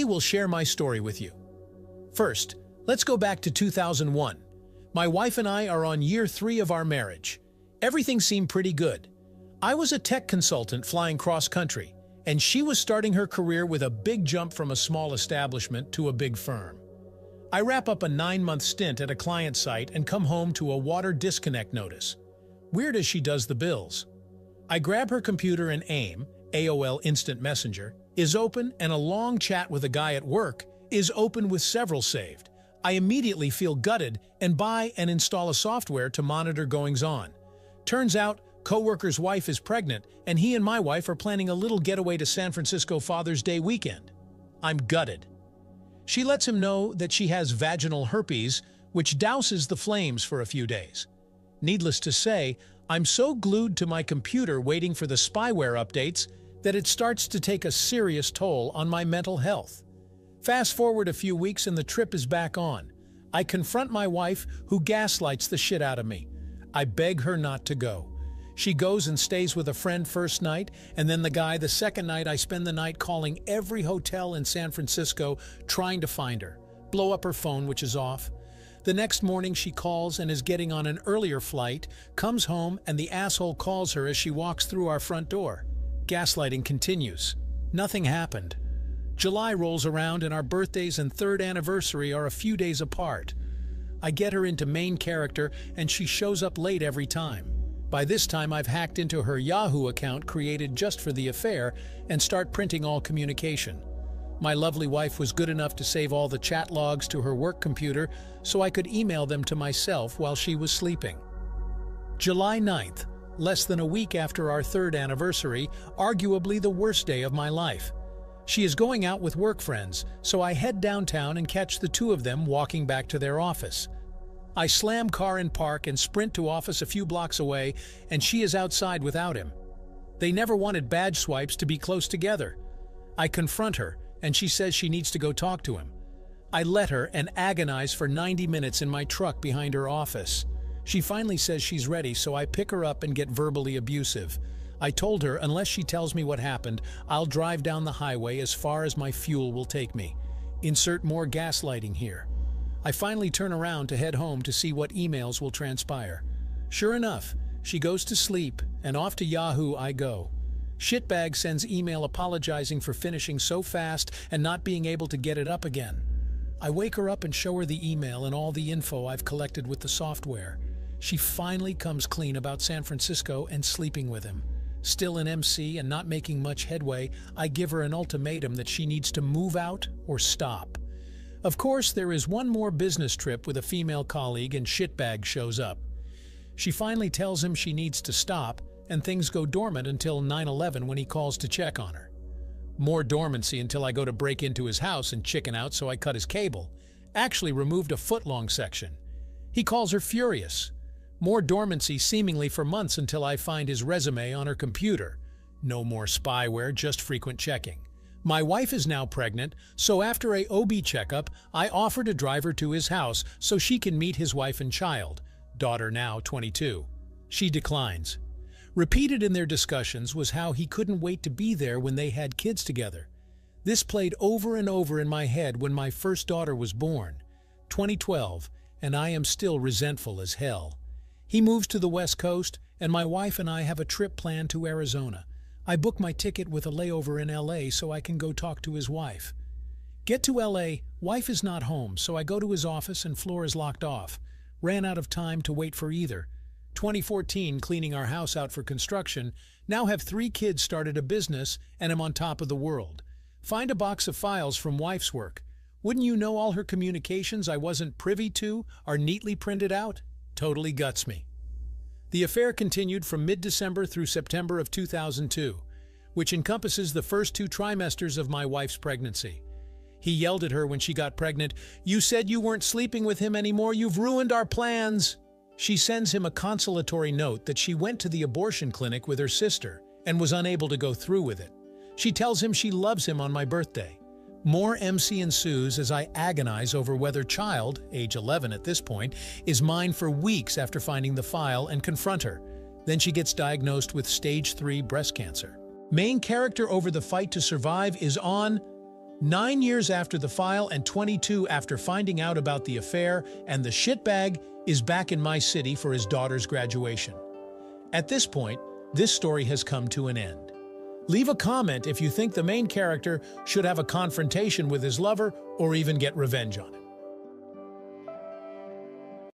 will share my story with you. First, let's go back to 2001. My wife and I are on year 3 of our marriage. Everything seemed pretty good. I was a tech consultant flying cross-country, and she was starting her career with a big jump from a small establishment to a big firm. I wrap up a 9-month stint at a client site and come home to a water disconnect notice. Weird as she does the bills. I grab her computer and AOL Instant Messenger, is open, and a long chat with a guy at work is open with several saved. I immediately feel gutted and buy and install a software to monitor goings-on. Turns out, coworker's wife is pregnant, and he and my wife are planning a little getaway to San Francisco Father's Day weekend. I'm gutted. She lets him know that she has vaginal herpes, which douses the flames for a few days. Needless to say, I'm so glued to my computer waiting for the spyware updates that it starts to take a serious toll on my mental health. Fast forward a few weeks and the trip is back on. I confront my wife, who gaslights the shit out of me. I beg her not to go. She goes and stays with a friend first night, and then the guy the second night. I spend the night calling every hotel in San Francisco trying to find her. Blow up her phone, which is off. The next morning she calls and is getting on an earlier flight, comes home, and the asshole calls her as she walks through our front door. Gaslighting continues. Nothing happened. July rolls around and our birthdays and 3rd anniversary are a few days apart. I get her into main character and she shows up late every time. By this time I've hacked into her Yahoo account created just for the affair and start printing all communication. My lovely wife was good enough to save all the chat logs to her work computer so I could email them to myself while she was sleeping. July 9th, less than a week after our 3rd anniversary, arguably the worst day of my life. She is going out with work friends, so I head downtown and catch the two of them walking back to their office. I slam car in park and sprint to office a few blocks away, and she is outside without him. They never wanted badge swipes to be close together. I confront her, and she says she needs to go talk to him. I let her and agonize for 90 minutes in my truck behind her office. She finally says she's ready, so I pick her up and get verbally abusive. I told her unless she tells me what happened, I'll drive down the highway as far as my fuel will take me. Insert more gaslighting here. I finally turn around to head home to see what emails will transpire. Sure enough, she goes to sleep, and off to Yahoo I go. Shitbag sends email apologizing for finishing so fast and not being able to get it up again. I wake her up and show her the email and all the info I've collected with the software. She finally comes clean about San Francisco and sleeping with him. Still an MC and not making much headway, I give her an ultimatum that she needs to move out or stop. Of course, there is one more business trip with a female colleague and shitbag shows up. She finally tells him she needs to stop, and things go dormant until 9/11 when he calls to check on her. More dormancy until I go to break into his house and chicken out, so I cut his cable. Actually removed a foot-long section. He calls her furious. More dormancy seemingly for months until I find his resume on her computer. No more spyware, just frequent checking. My wife is now pregnant, so after a OB checkup, I offer to drive her to his house so she can meet his wife and child, daughter now 22. She declines. Repeated in their discussions was how he couldn't wait to be there when they had kids together. This played over and over in my head when my first daughter was born, 2012, and I am still resentful as hell. He moves to the West Coast, and my wife and I have a trip planned to Arizona. I book my ticket with a layover in LA so I can go talk to his wife. Get to LA, wife is not home, so I go to his office and floor is locked off. Ran out of time to wait for either. 2014, cleaning our house out for construction, now have 3 kids, started a business, and am on top of the world. Find a box of files from wife's work. Wouldn't you know all her communications I wasn't privy to are neatly printed out? Totally guts me. The affair continued from mid-December through September of 2002, which encompasses the first 2 trimesters of my wife's pregnancy. He yelled at her when she got pregnant, "You said you weren't sleeping with him anymore, you've ruined our plans." She sends him a consolatory note that she went to the abortion clinic with her sister and was unable to go through with it. She tells him she loves him on my birthday. More MC ensues as I agonize over whether child, age 11 at this point, is mine for weeks after finding the file and confront her. Then she gets diagnosed with stage 3 breast cancer. Main character over the fight to survive is on. 9 years after the file and 22 after finding out about the affair, and the shitbag is back in my city for his daughter's graduation. At this point, this story has come to an end. Leave a comment if you think the main character should have a confrontation with his lover or even get revenge on him.